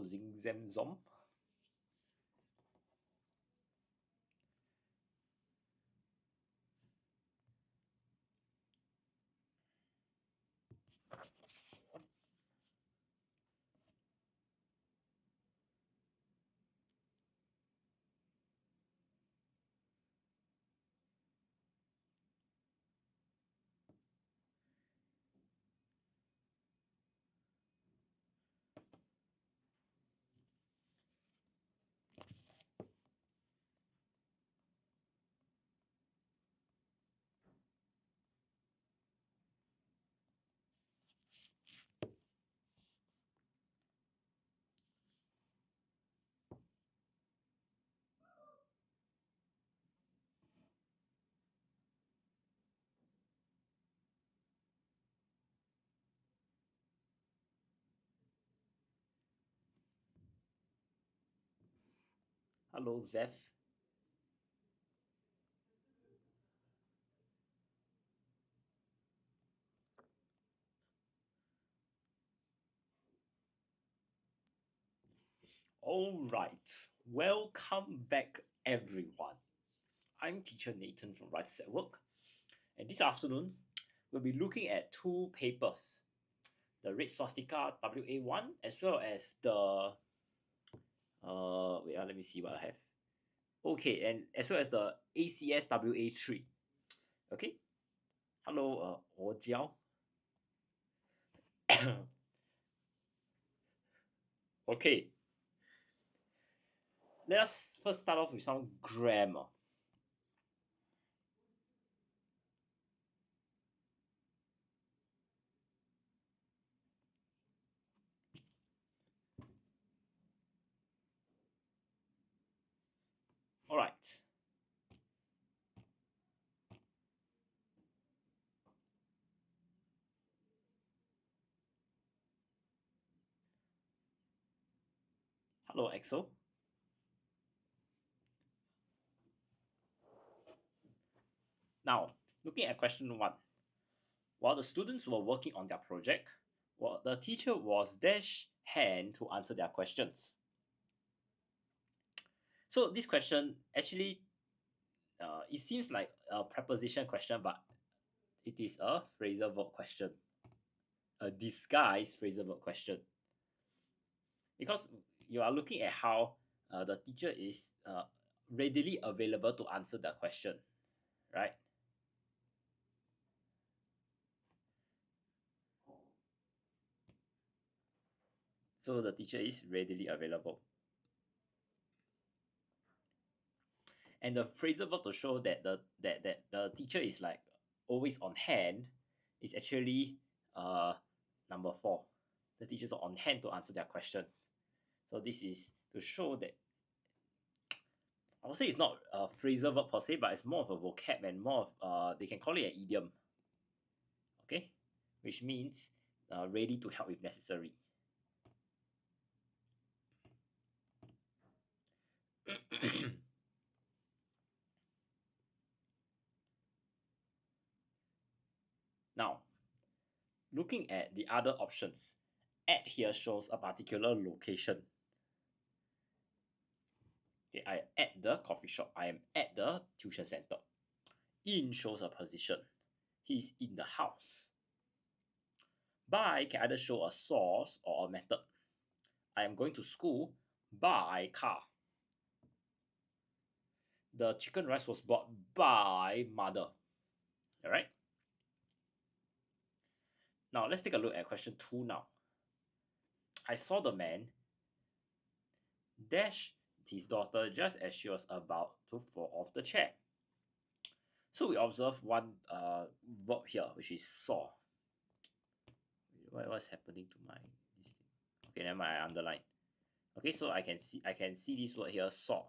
Zing Zam Zom. Hello, Zeph. All right, welcome back, everyone. I'm teacher Nathan from Writers at Work, and this afternoon we'll be looking at two papers: the Red Swastika WA1 as well as the let me see what I have. Okay, and as well as the ACS WA3. Okay, hello, Jiao. Okay, let us first start off with some grammar. All right. Hello, Axel. Now, looking at question 1. While the students were working on their project, the teacher was dash hand to answer their questions. So this question actually, it seems like a preposition question, but it is a phrasal verb question, a disguised phrasal verb question. Because you are looking at how the teacher is readily available to answer the question, right? So the teacher is readily available. And the phrasal verb to show that the teacher is like always on hand is actually number 4. The teachers are on hand to answer their question. So this is to show that I would say it's not a phrasal verb per se, but it's more of a vocab and more of they can call it an idiom. Okay, which means ready to help if necessary. Now, looking at the other options, at here shows a particular location. Okay, I am at the coffee shop. I am at the tuition center. In shows a position. He's in the house. By can either show a source or a method. I am going to school by car. The chicken rice was bought by mother. Alright? Now let's take a look at question 2 now. I saw the man dash his daughter just as she was about to fall off the chair. So we observe one verb here, which is saw. What's happening to my this thing? Okay, never mind, I underline. Okay, so I can see this word here, saw,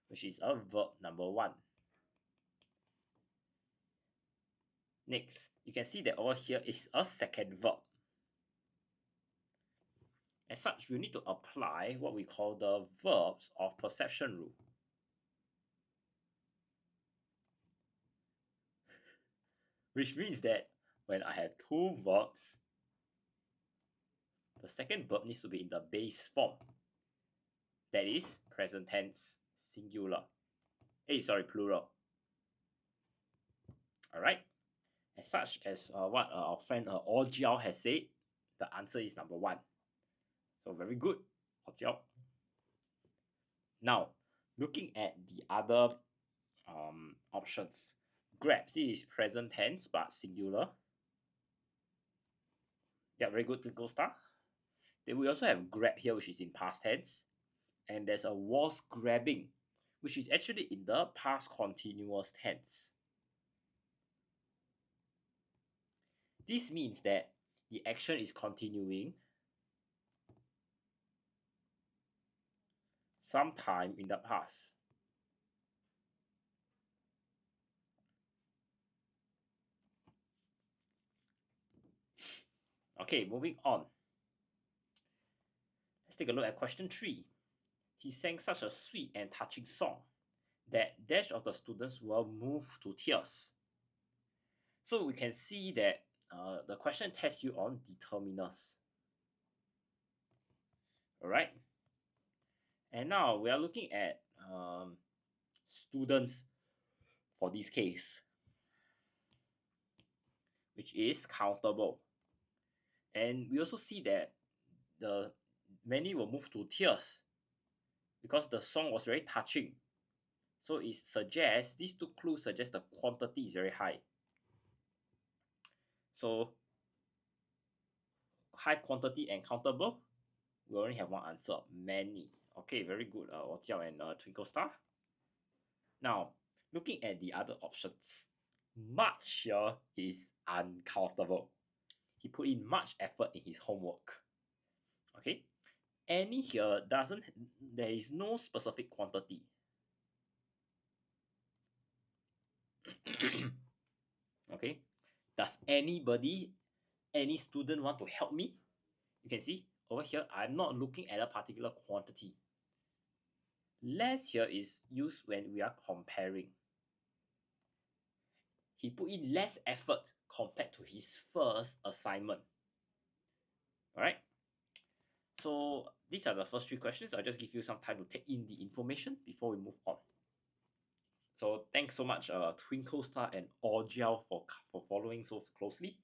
which is a verb number 1. Next, you can see that over here is a second verb. As such, we need to apply what we call the verbs of perception rule. Which means that when I have 2 verbs, the second verb needs to be in the base form. that is present tense singular. Plural. All right. As such as what our friend Orjiao has said, the answer is number 1. So very good, Orjiao. Now, looking at the other options, grabs, it is present tense but singular. Yeah, very good, Twinkle Star. Then we also have grab here, which is in past tense, and there's a was grabbing, which is actually in the past continuous tense. This means that the action is continuing sometime in the past. Okay, moving on. Let's take a look at question 3. He sang such a sweet and touching song that dash of the students were moved to tears. So we can see that the question tests you on determiners. All right. And now we are looking at students for this case, which is countable. And we also see that the many were moved to tears because the song was very touching. So it suggests, these two clues suggest the quantity is very high. So high quantity and countable, we only have one answer, many. Okay, very good, Jiao and Twinkle Star. Now, looking at the other options, much here is uncountable. He put in much effort in his homework. Okay, any here doesn't, there is no specific quantity. Okay, does anybody, any student want to help me? You can see over here, I'm not looking at a particular quantity. Less here is used when we are comparing. He put in less effort compared to his first assignment. All right. So these are the first 3 questions. I'll just give you some time to take in the information before we move on. So thanks so much, Twinkle Star and Orjiao for following so closely.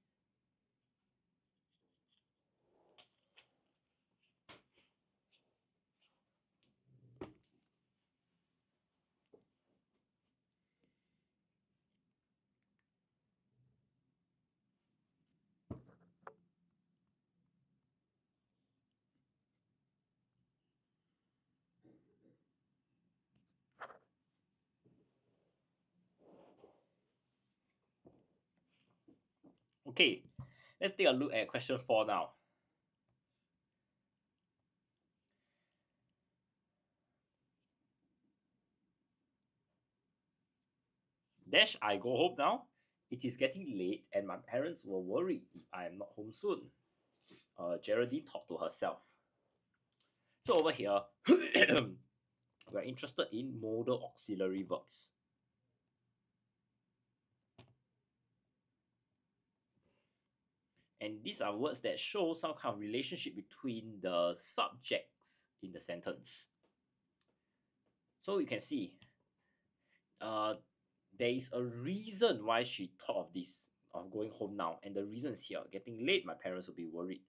Okay, let's take a look at question 4 now. Dash, I go home now. It is getting late and my parents will worry if I am not home soon. Geraldine thought to herself. So over here, we're interested in modal auxiliary verbs. And these are words that show some kind of relationship between the subjects in the sentence. So you can see there is a reason why she thought of this, of going home now. And the reason is here. Getting late, my parents will be worried.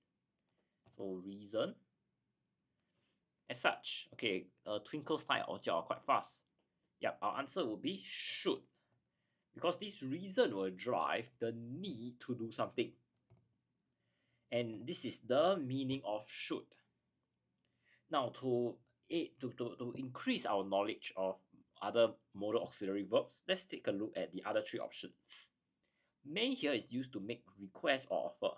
So reason. As such, okay, Twinkle Star or Jiao are quite fast. Yep, our answer will be should. Because this reason will drive the need to do something. And this is the meaning of should. Now, to increase our knowledge of other modal auxiliary verbs, let's take a look at the other 3 options. May here is used to make request or offer.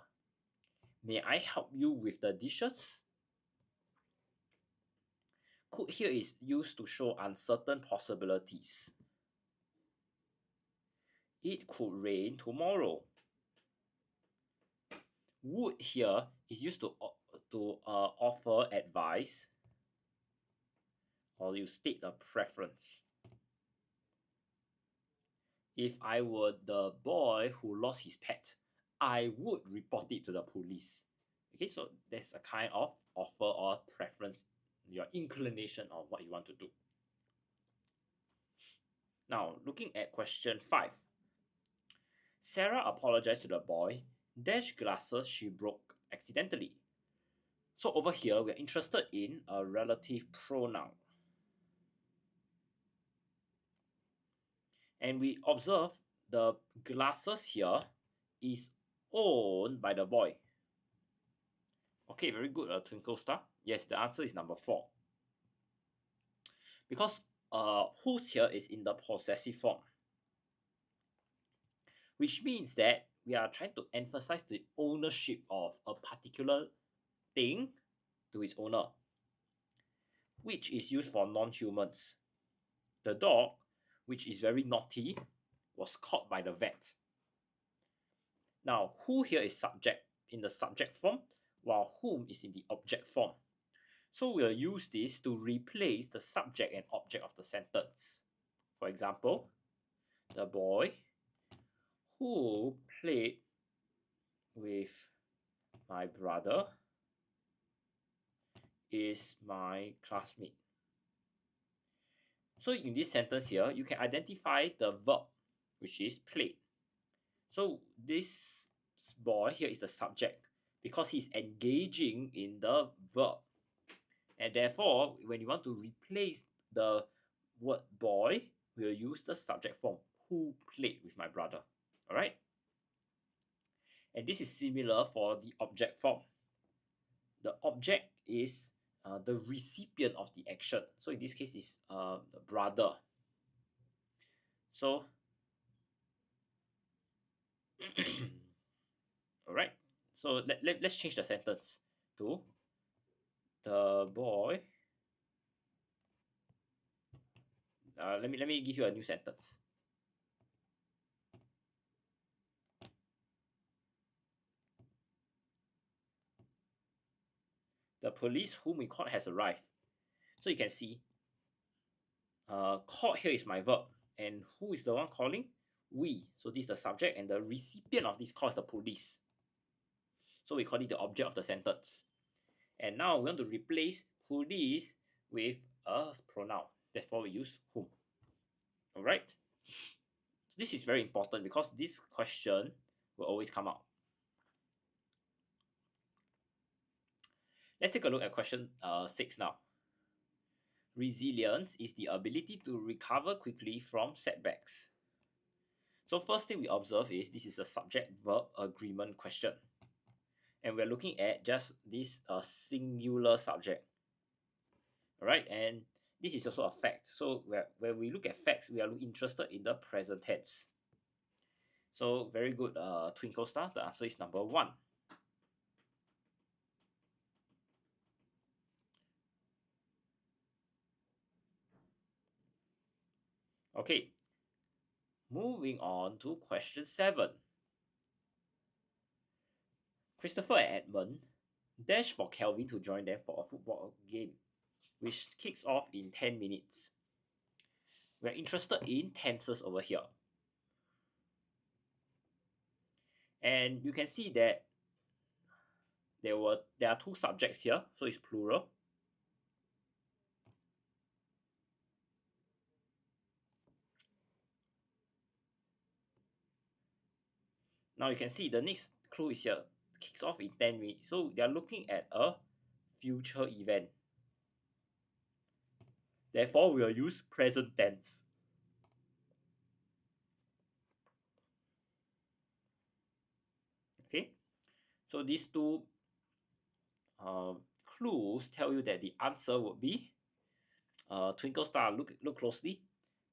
May I help you with the dishes? Could here is used to show uncertain possibilities. It could rain tomorrow. Would here is used to offer advice, or you state a preference. If I were the boy who lost his pet, I would report it to the police. Okay, so there's a kind of offer or preference your inclination of what you want to do. Now, looking at question 5. Sarah apologized to the boy, dash glasses she broke accidentally. So over here, we're interested in a relative pronoun. And we observe the glasses here is owned by the boy. Okay, very good, Twinkle Star. Yes, the answer is number 4. Because whose here is in the possessive form, which means that we are trying to emphasize the ownership of a particular thing to its owner, which is used for non-humans. The dog, which is very naughty, was caught by the vet. Now, who here is subject in the subject form, while whom is in the object form. So we'll use this to replace the subject and object of the sentence. For example, the boy who played with my brother is my classmate. So in this sentence here, you can identify the verb, which is played. So this boy here is the subject because he's engaging in the verb. And therefore, when you want to replace the word boy, we'll use the subject form, who played with my brother. All right? And this is similar for the object form. The object is the recipient of the action. So in this case, is the brother. So, all right. So let's change the sentence to the boy. Let me give you a new sentence. The police whom we caught has arrived. So you can see, caught here is my verb, and who is the one calling? We. So this is the subject, and the recipient of this call is the police. So we call it the object of the sentence. And now we want to replace police with a pronoun. Therefore, we use whom. All right. So this is very important because this question will always come out. Let's take a look at question 6 now. Resilience is the ability to recover quickly from setbacks. So first thing we observe is this is a subject-verb agreement question. And we're looking at just this singular subject. All right, and this is also a fact. So when we look at facts, we are interested in the present tense. So very good, Twinkle Star. The answer is number 1. Okay, moving on to question 7. Christopher and Edmund dash for Kelvin to join them for a football game, which kicks off in 10 minutes. We're interested in tenses over here. And you can see that there are 2 subjects here, so it's plural. Now you can see the next clue is here, kicks off in 10 minutes. So they are looking at a future event. Therefore, we will use present tense. Okay, so these 2 clues tell you that the answer would be Twinkle Star. Look closely.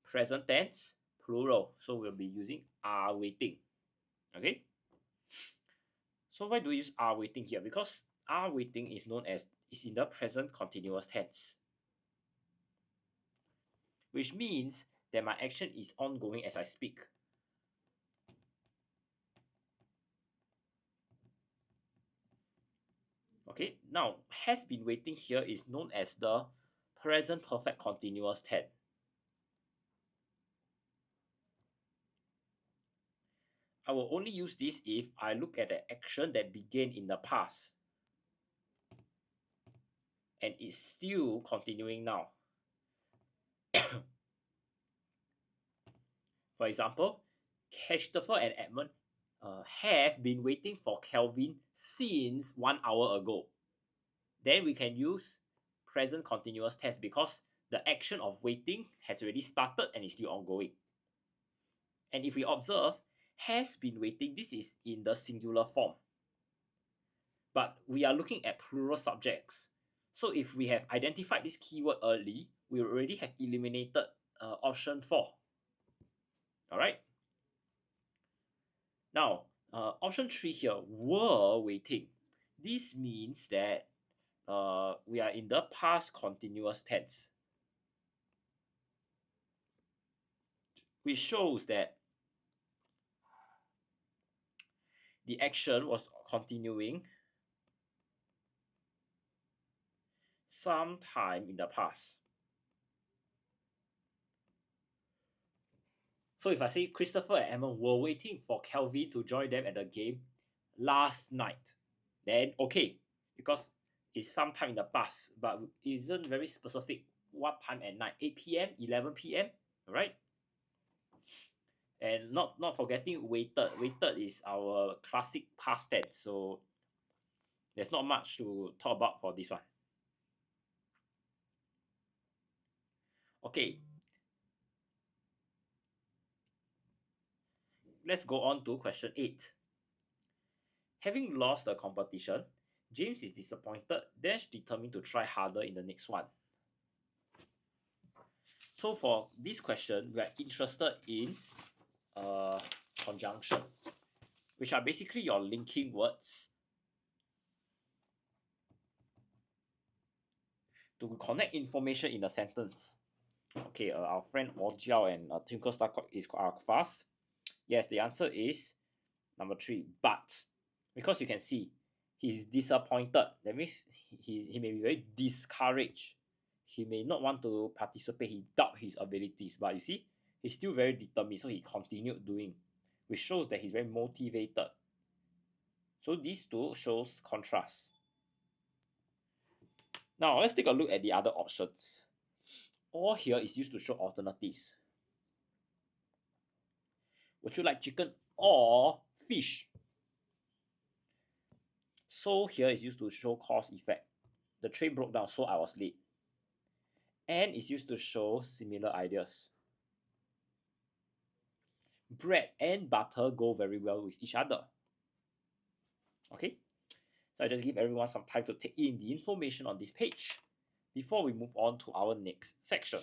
Present tense, plural. So we'll be using are waiting. Okay. So why do we use are waiting here? Because are waiting is in the present continuous tense, which means that my action is ongoing as I speak. Okay, now has been waiting here is known as the present perfect continuous tense. I will only use this if I look at the action that began in the past. and it's still continuing now. For example, Christopher and Edmund have been waiting for Kelvin since 1 hour ago. Then we can use present continuous tense because the action of waiting has already started and is still ongoing. And if we observe, has been waiting, this is in the singular form. But we are looking at plural subjects. So if we have identified this keyword early, we already have eliminated option 4. All right. Now, option 3 here, were waiting. This means that we are in the past continuous tense, which shows that the action was continuing sometime in the past. So if I say Christopher and Emma were waiting for Kelvin to join them at the game last night, then okay, because it's sometime in the past, but it isn't very specific what time at night, 8 p.m., 11 p.m., right? And not forgetting waited. Waited is our classic past tense, so there's not much to talk about for this one. Okay, let's go on to question 8. Having lost the competition, James is disappointed, dash determined to try harder in the next one. So for this question, we are interested in conjunctions, which are basically your linking words to connect information in a sentence. Okay, our friend Wo Jiao and Twinkle Star is fast. Yes, the answer is number 3, but. Because you can see, he's disappointed. That means he may be very discouraged. He may not want to participate. He doubt his abilities. But you see, he's still very determined. So he continued doing, which shows that he's very motivated. So these two shows contrast. Now, let's take a look at the other options. Or here is used to show alternatives. Would you like chicken or fish? So here is used to show cause effect. The train broke down, so I was late. And is used to show similar ideas. Bread and butter go very well with each other. Okay, so I just give everyone some time to take in the information on this page before we move on to our next section.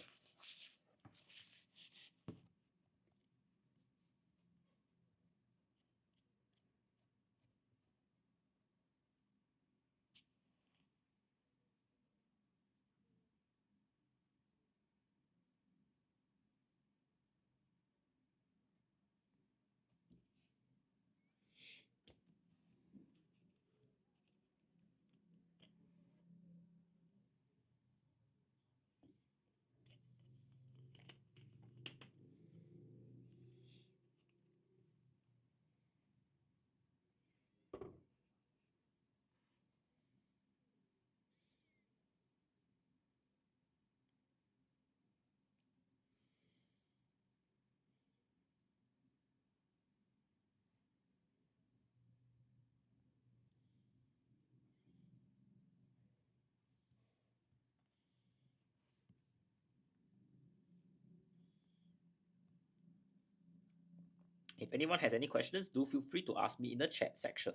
If anyone has any questions, do feel free to ask me in the chat section.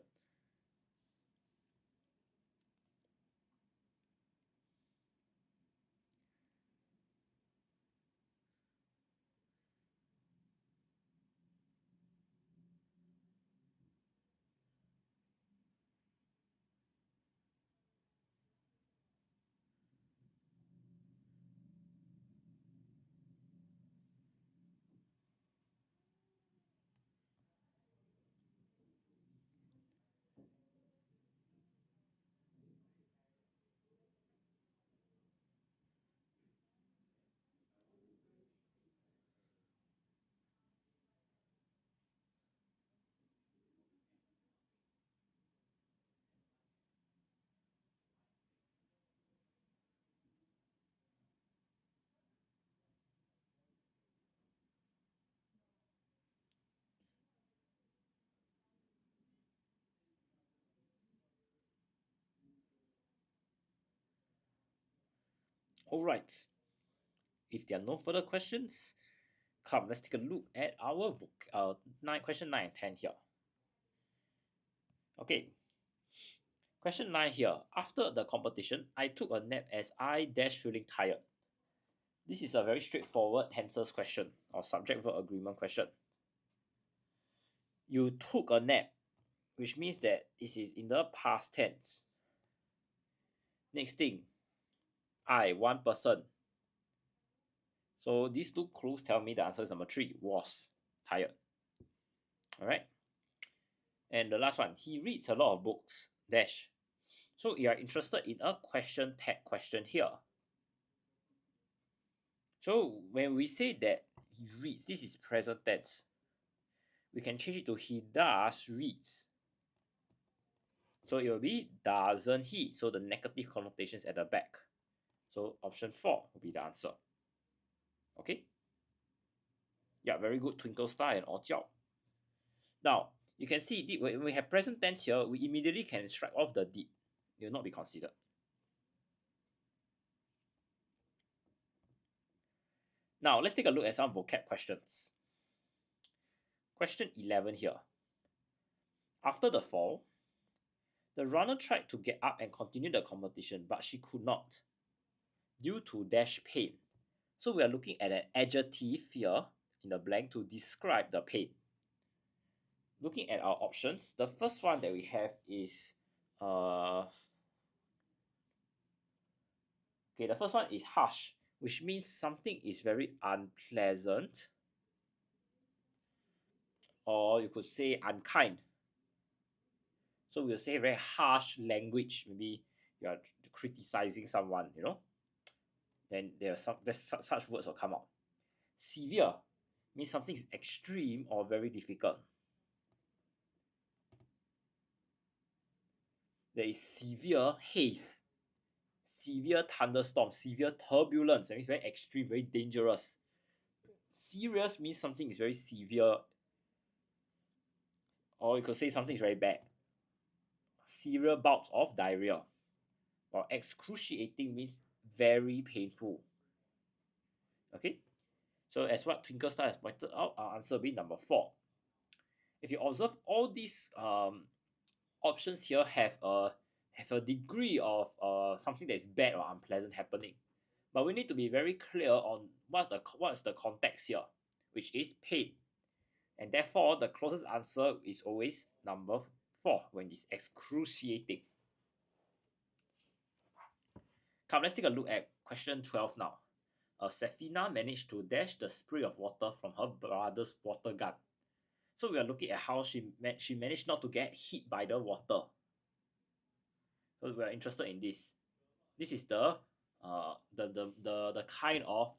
All right. If there are no further questions, come, let's take a look at our question 9 and 10 here. Okay. Question 9 here. After the competition, I took a nap as I dash feeling tired. This is a very straightforward tenses question or subject verb agreement question. You took a nap, which means that this is in the past tense. Next thing, I, one person. So these two clues tell me the answer is number 3, was tired. Alright. And the last one, he reads a lot of books, dash. So you are interested in a question tag question here. So when we say that he reads, this is present tense. We can change it to he does reads. So it will be doesn't he. So the negative connotations at the back. So option 4 will be the answer. Okay. Yeah, very good. Twinkle star and or jiao. Now you can see when we have present tense here, we immediately can strike off the did. It will not be considered. Now let's take a look at some vocab questions. Question 11 here. After the fall, the runner tried to get up and continue the competition, but she could not due to dash pain. So we are looking at an adjective here in the blank to describe the pain. Looking at our options, the first one that we have is the first one is harsh, which means something is very unpleasant, or you could say unkind. So we'll say very harsh language. Maybe you are criticizing someone, then such words will come out. Severe means something is extreme or very difficult. There is severe haze, severe thunderstorm, severe turbulence. That means very extreme, very dangerous. Serious means something is very severe, or you could say something is very bad. Severe bouts of diarrhea. Or excruciating means very painful. Okay, so as what Twinkle Star has pointed out, our answer will be number 4. If you observe, all these options here have a degree of something that is bad or unpleasant happening, but we need to be very clear on what's the context here, which is pain, and therefore the closest answer is always number 4 when it's excruciating. Come, let's take a look at question 12 now. Safina managed to dash the spray of water from her brother's water gun. So we are looking at how she managed not to get hit by the water. So we are interested in this. This is the kind of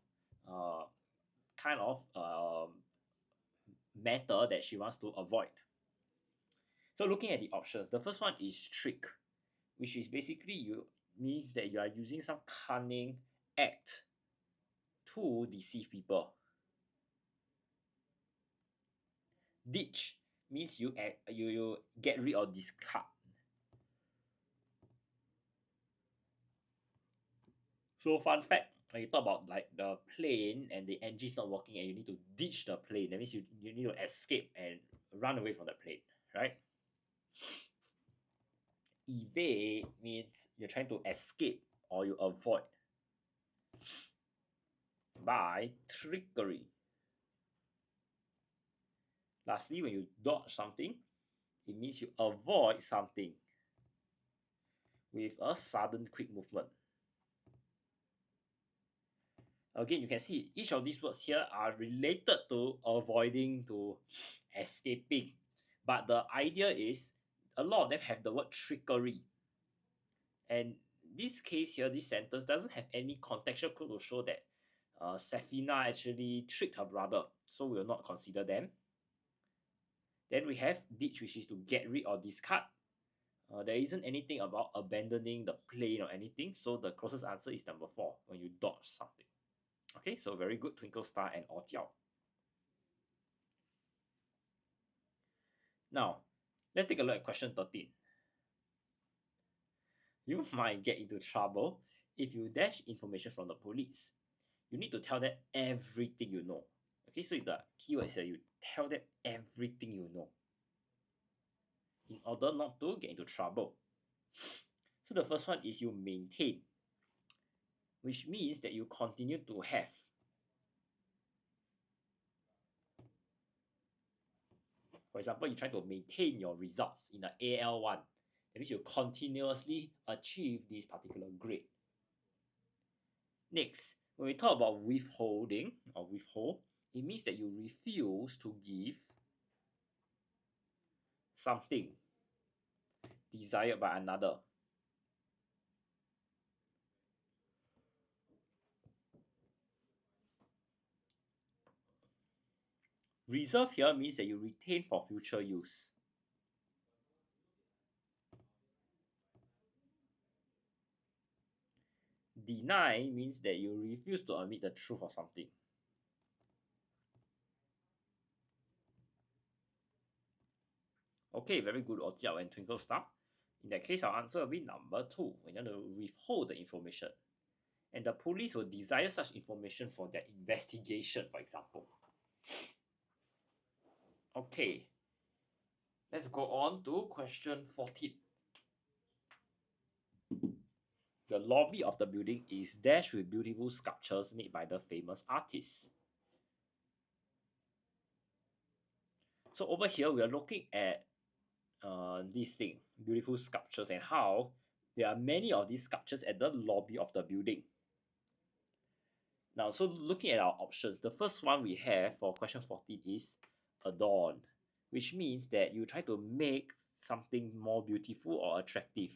matter that she wants to avoid. So looking at the options, the first one is trick, which is basically means that you are using some cunning act to deceive people. Ditch means you get rid or discard. So fun fact, when you talk about like the plane and the engine is not working and you need to ditch the plane, that means you need to escape and run away from the plane, right? Evade means you're trying to escape or you avoid. By trickery. Lastly, when you dodge something, it means you avoid something with a sudden quick movement. Again, you can see each of these words here are related to avoiding, to escaping. But the idea is a lot of them have the word trickery. And this case here, this sentence doesn't have any contextual clue to show that Safina actually tricked her brother. So we will not consider them. Then we have ditch, which is to get rid or discard. There isn't anything about abandoning the plane or anything. So the closest answer is number 4, when you dodge something. Okay, so very good, Twinkle Star and or jiao. Now, let's take a look at question 13. You might get into trouble if you dash information from the police, you need to tell them everything you know. Okay, so the keyword is that you tell them everything you know in order not to get into trouble. So the first one is you maintain, which means that you continue to have. For example, you try to maintain your results in the AL1. That means you continuously achieve this particular grade. Next, when we talk about withholding or withhold, it means that you refuse to give something desired by another. Reserve here means that you retain for future use. Deny means that you refuse to admit the truth of something. Okay, very good, Ojiao and Twinkle Star. In that case, our answer will be number 2. We're going to withhold the information. And the police will desire such information for their investigation, for example. Okay, let's go on to question 14. The lobby of the building is dashed with beautiful sculptures made by the famous artists. So over here, we are looking at this thing, beautiful sculptures, and how there are many of these sculptures at the lobby of the building. Now, so looking at our options, the first one we have for question 14 is adorn, which means that you try to make something more beautiful or attractive.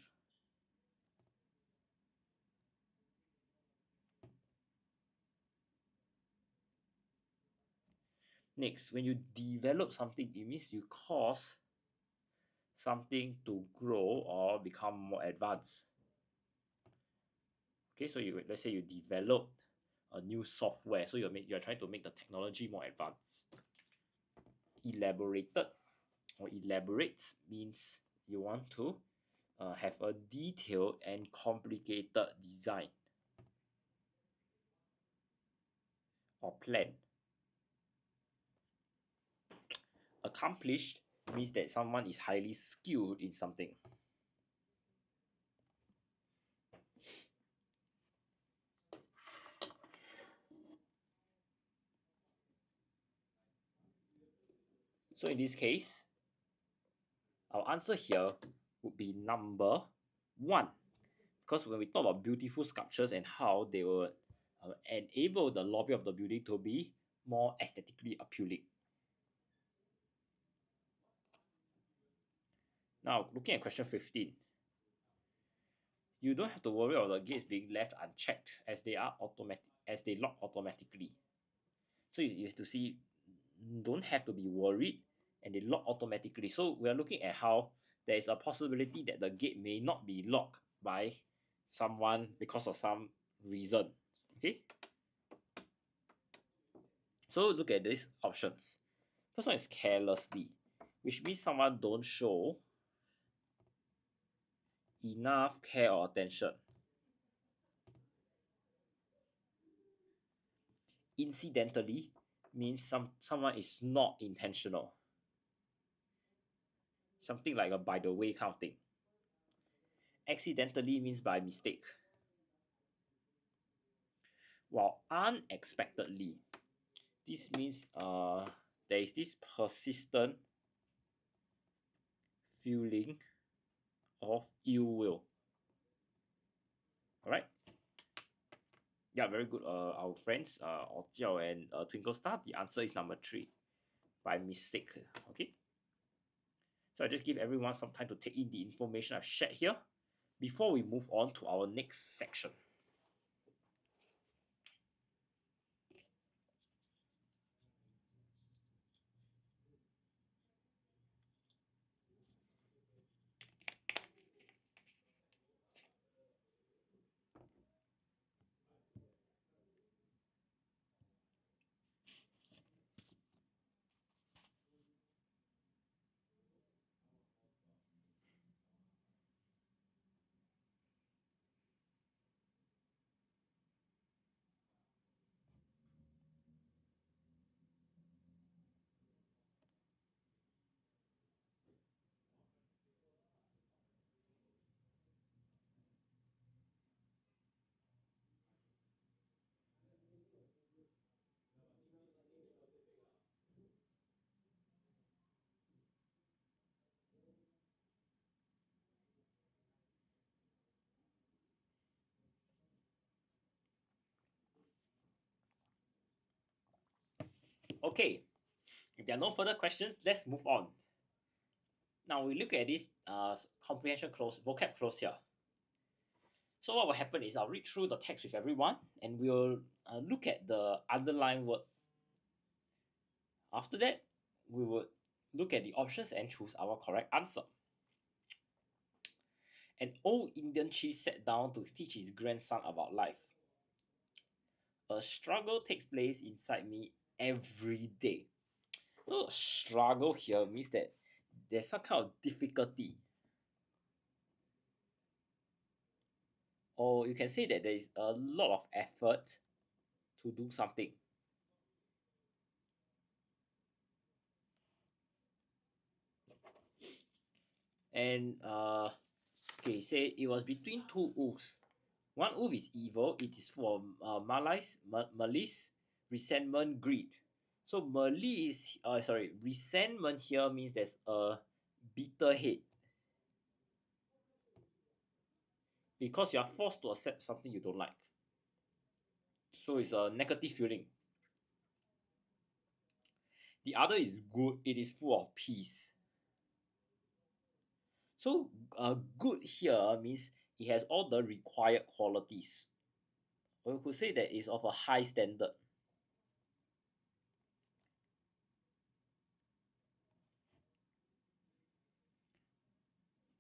Next, when you develop something, it means you cause something to grow or become more advanced. Okay, so let's say you developed a new software, so you're trying to make the technology more advanced. Elaborated or elaborate means you want to have a detailed and complicated design or plan. Accomplished means that someone is highly skilled in something. So in this case, our answer here would be number 1. Because when we talk about beautiful sculptures and how they will enable the lobby of the building to be more aesthetically appealing. Now, looking at question 15, you don't have to worry about the gates being left unchecked as they lock automatically. So you have to see, don't have to be worried, and they lock automatically. So we are looking at how there is a possibility that the gate may not be locked by someone because of some reason. Okay. So look at these options. First one is carelessly, which means someone don't show enough care or attention. Incidentally means someone is not intentional. Something like a by the way kind of thing. Accidentally means by mistake. While unexpectedly, this means there is this persistent feeling of ill will. Alright? Yeah, very good. Our friends, Jiao and Twinkle Star, the answer is number 3, by mistake. Okay. So I just give everyone some time to take in the information I've shared here before we move on to our next section. Okay, if there are no further questions, let's move on. Now we look at this comprehension close, vocab close here. So what will happen is I'll read through the text with everyone and we'll look at the underlined words. After that, we would look at the options and choose our correct answer. An old Indian chief sat down to teach his grandson about life. A struggle takes place inside me every day. So struggle here means that there's some kind of difficulty. Or you can say that there is a lot of effort to do something. And okay, say it was between two wolves. One wolf is evil. It is for malice, resentment, greed. So malice, resentment here means there's a bitter hate because you are forced to accept something you don't like. So it's a negative feeling. The other is good. It is full of peace. So good here means it has all the required qualities. Or you could say that it's of a high standard.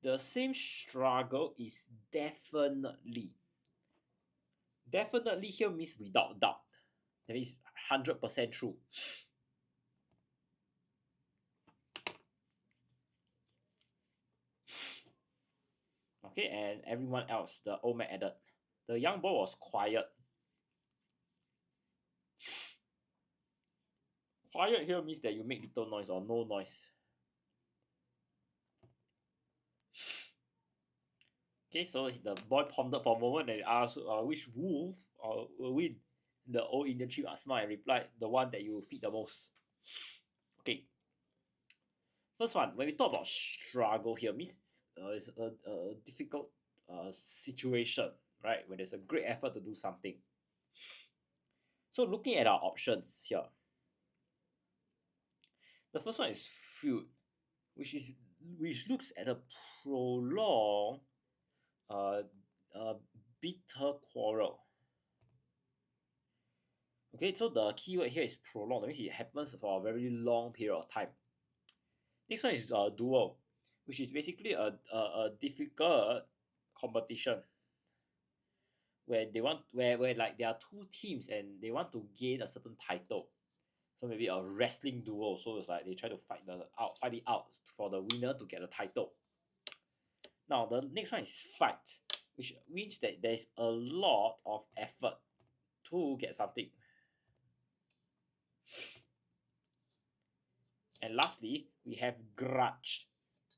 The same struggle is definitely. Definitely here means without doubt. That means 100% true. Okay, and everyone else, the old man added. The young boy was quiet. Quiet here means that you make little noise or no noise. Okay, so the boy pondered for a moment and asked, which wolf will win? The old Indian chief smiled and replied, the one that you feed the most. Okay. First one, when we talk about struggle here, means it's a difficult situation, right? When there's a great effort to do something. So looking at our options here, the first one is feud, which looks at a prolonged, uh, bitter quarrel. Okay, so the keyword here is prolonged. That means it happens for a very long period of time. Next one is duel, which is basically a difficult competition where they want where like there are two teams and they want to gain a certain title. So maybe a wrestling duel. So it's like they try to fight it out for the winner to get the title. Now the next one is fight, which means that there's a lot of effort to get something. And lastly, we have grudge,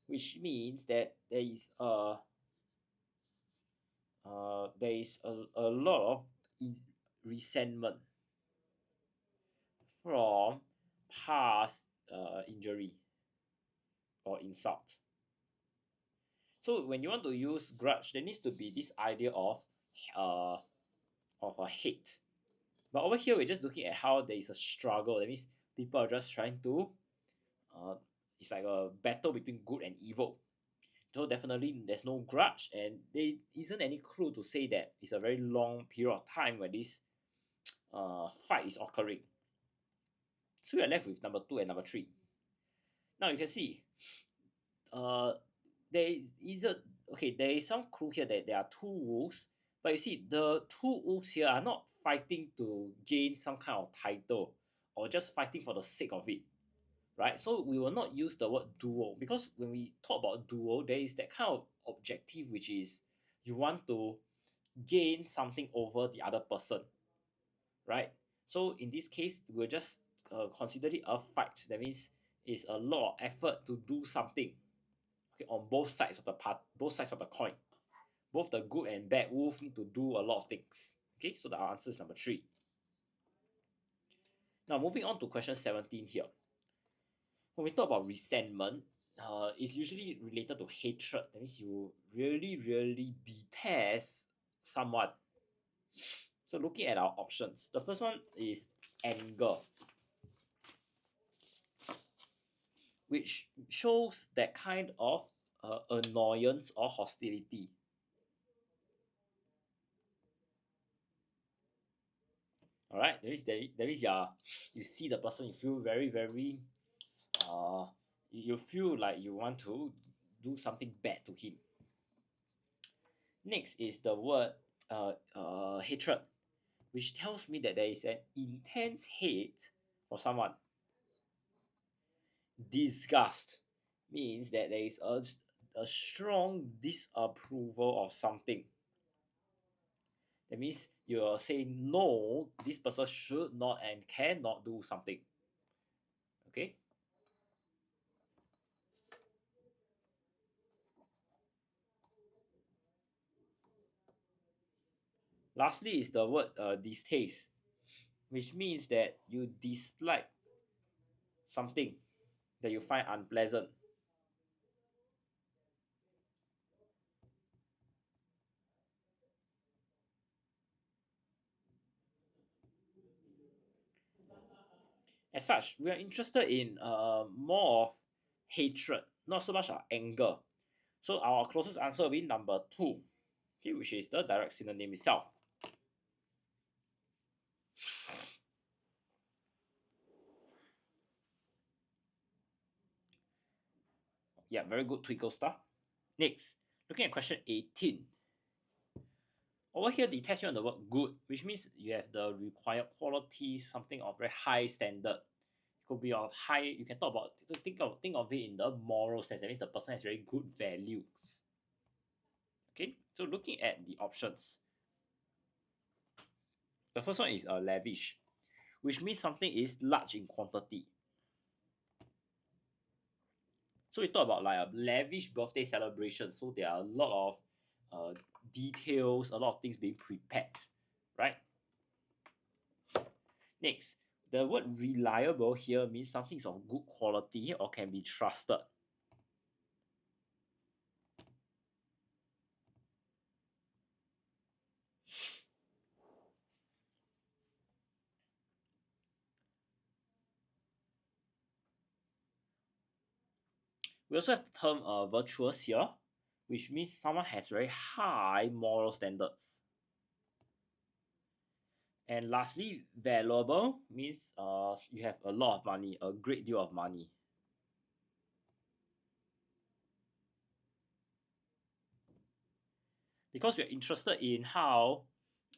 which means that there is a lot of resentment from past injury or insult. So when you want to use grudge, there needs to be this idea uh, of a hate. But over here, we're just looking at how there is a struggle. That means people are just trying to, it's like a battle between good and evil. So definitely there's no grudge and there isn't any clue to say that it's a very long period of time where this fight is occurring. So we are left with number 2 and number 3. Now you can see there is a okay, there is some clue here that there are two wolves, but you see the two wolves here are not fighting to gain some kind of title or just fighting for the sake of it, right? So we will not use the word duel because when we talk about duel, there is that kind of objective which is you want to gain something over the other person, right? So in this case, we'll just consider it a fight. That means it's a lot of effort to do something. Okay, on both sides of the coin. Both the good and bad wolf need to do a lot of things. Okay, so the answer is number 3. Now moving on to question 17 here. When we talk about resentment, it's usually related to hatred. That means you really, really detest someone. So looking at our options, the first one is anger. which shows that kind of annoyance or hostility. All right, there is you see the person, you feel very very you feel like you want to do something bad to him. Next is the word hatred, which tells me that there is an intense hate for someone. Disgust means that there is a strong disapproval of something. That means you are saying no, this person should not and cannot do something. Okay. Lastly is the word distaste, which means that you dislike something that you find unpleasant. As such, we are interested in more of hatred, not so much anger. So our closest answer will be number two, okay, which is the direct synonym itself. Yeah, very good, Twinkle Star. Next, looking at question 18. Over here, they test you on the word good, which means you have the required quality, something of very high standard. It could be of high, you can talk about, think of it in the moral sense. That means the person has very good values. Okay, so looking at the options. The first one is lavish, which means something is large in quantity. So we talk about like a lavish birthday celebration. So there are a lot of details, a lot of things being prepared, right? Next, the word reliable here means something is of good quality or can be trusted. We also have the term virtuous here, which means someone has very high moral standards. And lastly, valuable means you have a lot of money, a great deal of money. Because we're interested in how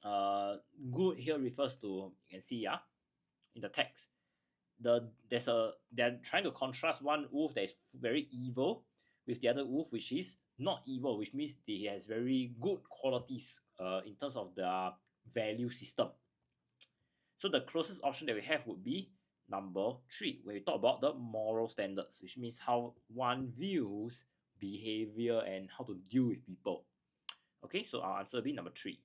good here refers to, you can see, yeah, in the text. They're trying to contrast one wolf that is very evil with the other wolf which is not evil, which means they has very good qualities in terms of their value system. So the closest option that we have would be number three, where we talk about the moral standards, which means how one views behavior and how to deal with people. Okay, so our answer will be number three.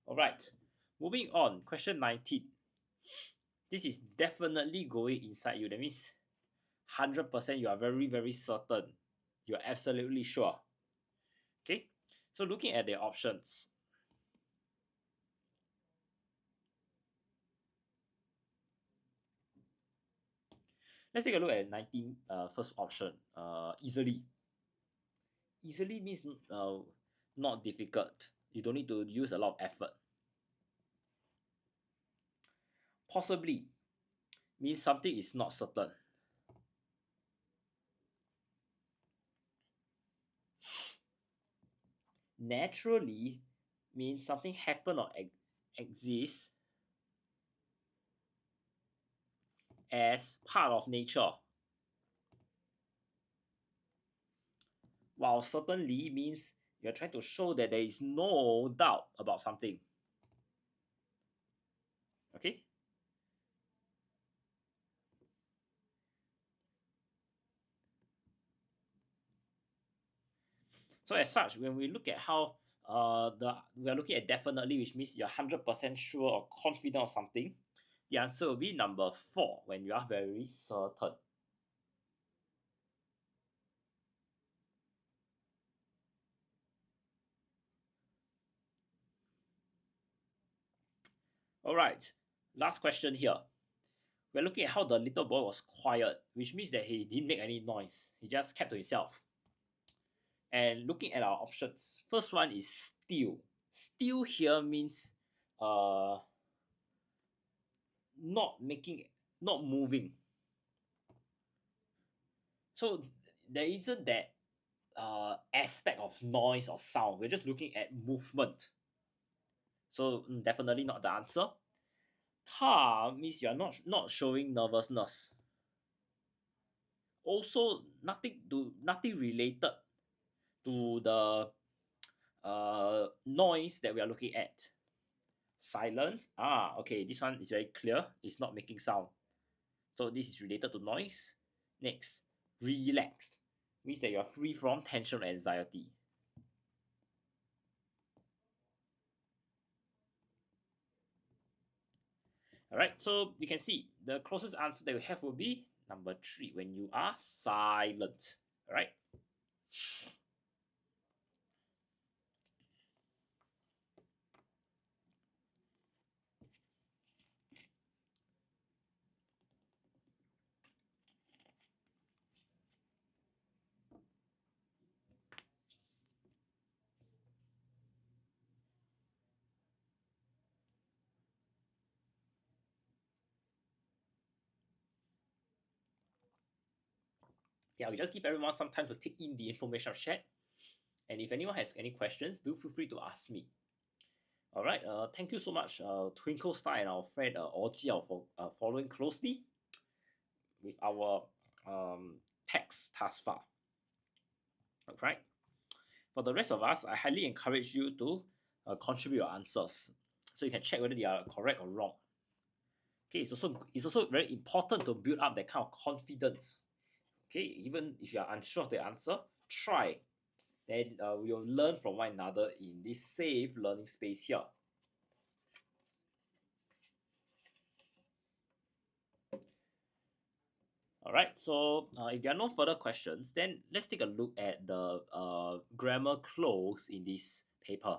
All right, moving on. Question 19. This is definitely going inside you. That means 100% you are very, very certain. You're absolutely sure. Okay, so looking at the options. Let's take a look at 19 first option. Easily. Easily means not difficult. You don't need to use a lot of effort. Possibly means something is not certain. Naturally means something happen or exists as part of nature. While certainly means you're trying to show that there is no doubt about something. Okay? So as such, when we look at how we are looking at definitely, which means you're 100% sure or confident of something, the answer will be number four, when you are very certain. All right, last question here. We're looking at how the little boy was quiet, which means that he didn't make any noise. He just kept to himself. And looking at our options, first one is still. Still here means uh not making, not moving. So there isn't that aspect of noise or sound. We're just looking at movement. So definitely not the answer. Ta means you're not showing nervousness. Also nothing related to the noise that we are looking at. Silence. Okay, this one is very clear. It's not making sound. So this is related to noise. Next, relaxed means that you're free from tension and anxiety. All right, so you can see the closest answer that we have will be number 3, when you are silent. All right. Yeah, we just give everyone some time to take in the information I've shared. And if anyone has any questions, do feel free to ask me. All right. Thank you so much, Twinkle Star and our friend Ojiao for following closely with our text thus far. All right. For the rest of us, I highly encourage you to contribute your answers so you can check whether they are correct or wrong. Okay, it's also very important to build up that kind of confidence. Okay, even if you are unsure of the answer, try. Then we will learn from one another in this safe learning space here. All right, so if there are no further questions, then let's take a look at the grammar clues in this paper.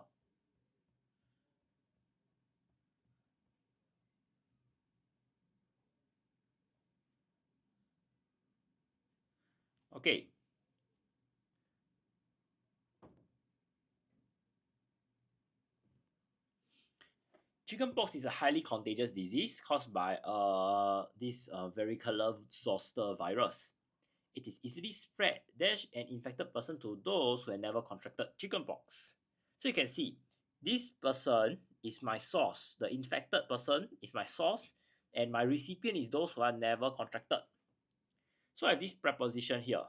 Okay. Chickenpox is a highly contagious disease caused by this varicella zoster virus. It is easily spread dash an infected person to those who have never contracted chickenpox. So you can see this person is my source, the infected person is my source, and my recipient is those who are never contracted. So I have this preposition here.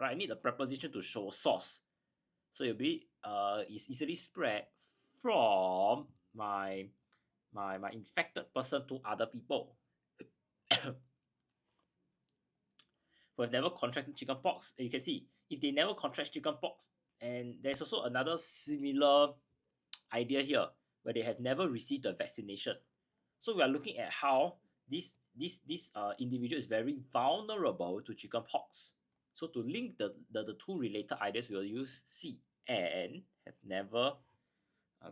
Right, I need a preposition to show source. So it'll be is easily spread from my infected person to other people who have never contracted chickenpox. And you can see if they never contract chickenpox, and there's also another similar idea here where they have never received a vaccination. So we are looking at how this individual is very vulnerable to chickenpox. So to link the two related ideas, we will use C and have never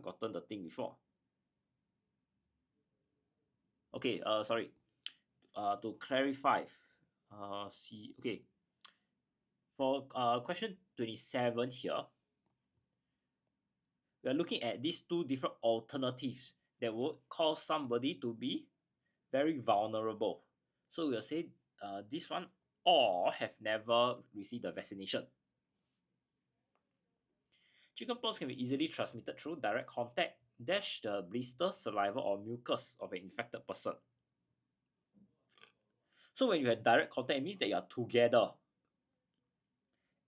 gotten the thing before. Okay, sorry. To clarify, see, okay. For question 27 here, we are looking at these two different alternatives that would cause somebody to be very vulnerable. So we'll say this one or have never received the vaccination. Chickenpox can be easily transmitted through direct contact, dash the blister, saliva, or mucus of an infected person. So when you have direct contact, it means that you are together.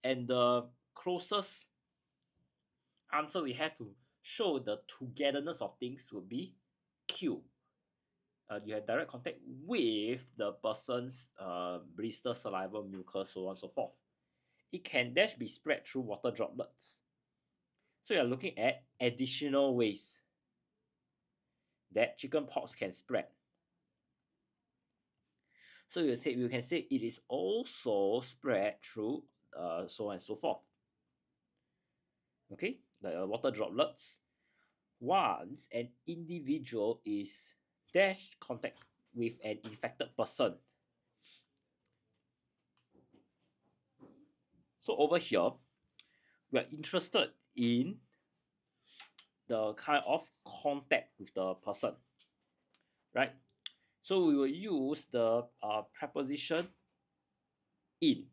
And the closest answer we have to show the togetherness of things would be Q. You have direct contact with the person's blister, saliva, mucus, so on and so forth. It can dash be spread through water droplets. So you're looking at additional ways that chickenpox can spread. So you can say it is also spread through so on and so forth. Okay, the water droplets, once an individual is dash contact with an infected person. So over here, we are interested in the kind of contact with the person, right? So we will use the preposition in.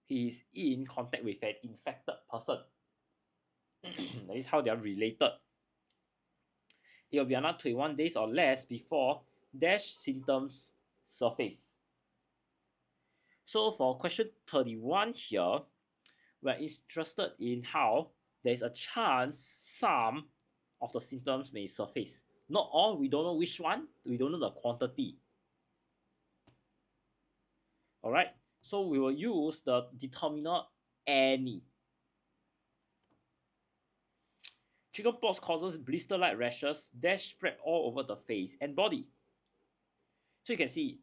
He is in contact with an infected person. That is how they are related. It will be another 21 days or less before dash symptoms surface. So for question 31 here, we're interested in how there is a chance some of the symptoms may surface. Not all, we don't know which one, we don't know the quantity. Alright, so we will use the determiner any. Chickenpox causes blister-like rashes that spread all over the face and body. So you can see,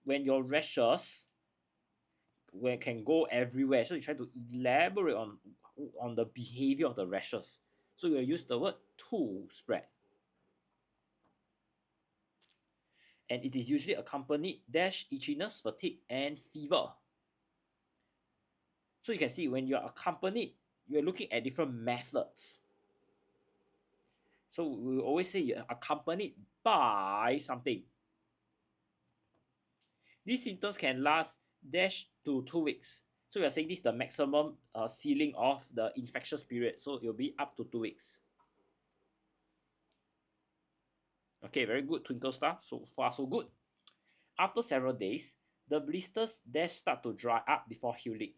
when your rashes can go everywhere, so you try to elaborate on the behavior of the rashes. So you will use the word to spread. And it is usually accompanied dash itchiness, fatigue, and fever. So you can see when you are accompanied, you are looking at different methods. So we always say you're accompanied by something. These symptoms can last dash to 2 weeks. So we are saying this is the maximum ceiling of the infectious period. So it will be up to 2 weeks. Okay, very good, Twinkle Star. So far, so good. After several days, the blisters dash start to dry up before healing.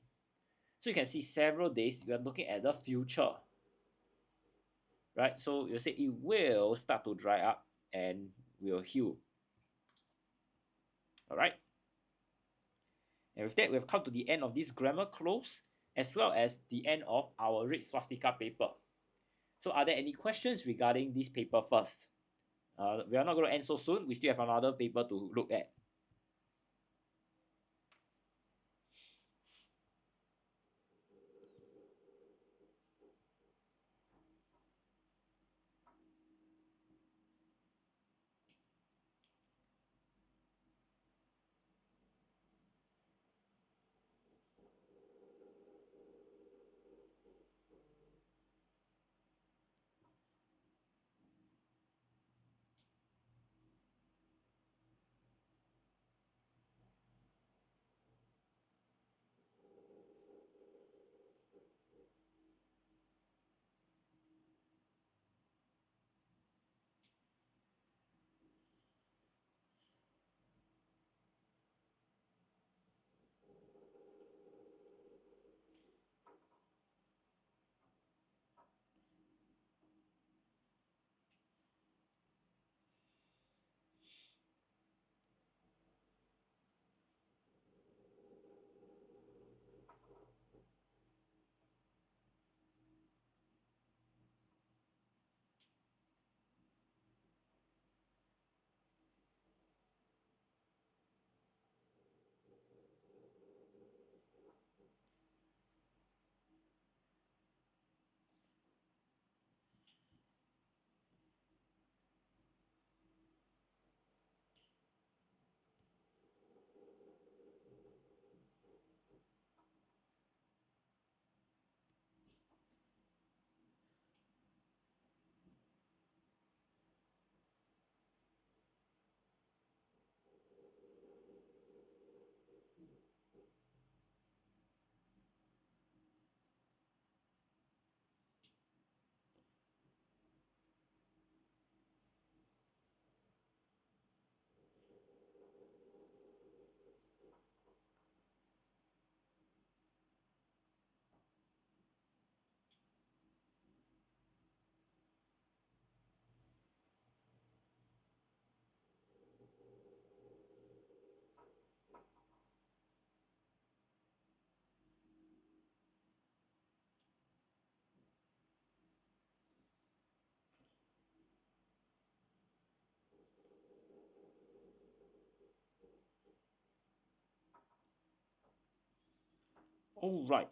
So you can see several days, you are looking at the future. Right? So you say it will start to dry up and will heal. Alright? And with that, we've come to the end of this grammar close, as well as the end of our red swastika paper. So are there any questions regarding this paper first? We are not going to end so soon. We still have another paper to look at. All right.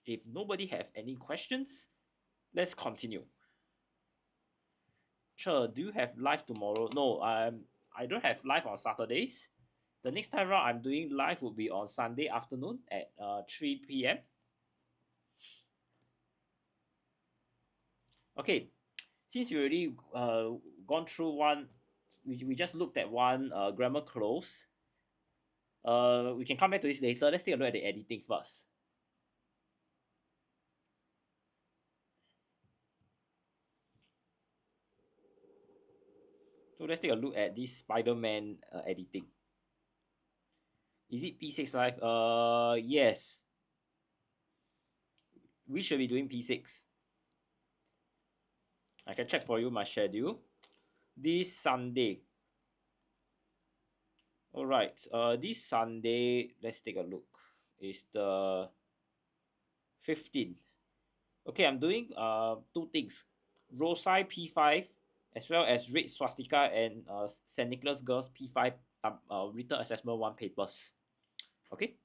If nobody have any questions, Let's continue. Sure, do you have live tomorrow? No, I don't have live on Saturdays. The next time round I'm doing live would be on Sunday afternoon at 3 p.m. Okay, since you already gone through one, we just looked at one grammar close. We can come back to this later. Let's take a look at the editing first. So let's take a look at this Spider-Man editing. Is it P6 live? Yes. We should be doing P6. I can check for you my schedule. This Sunday. Alright, this Sunday, let's take a look. It's the 15th. Okay, I'm doing two things. Rosai P5 as well as Red Swastika and St. Nicholas Girls P5 written assessment 1 papers. Okay.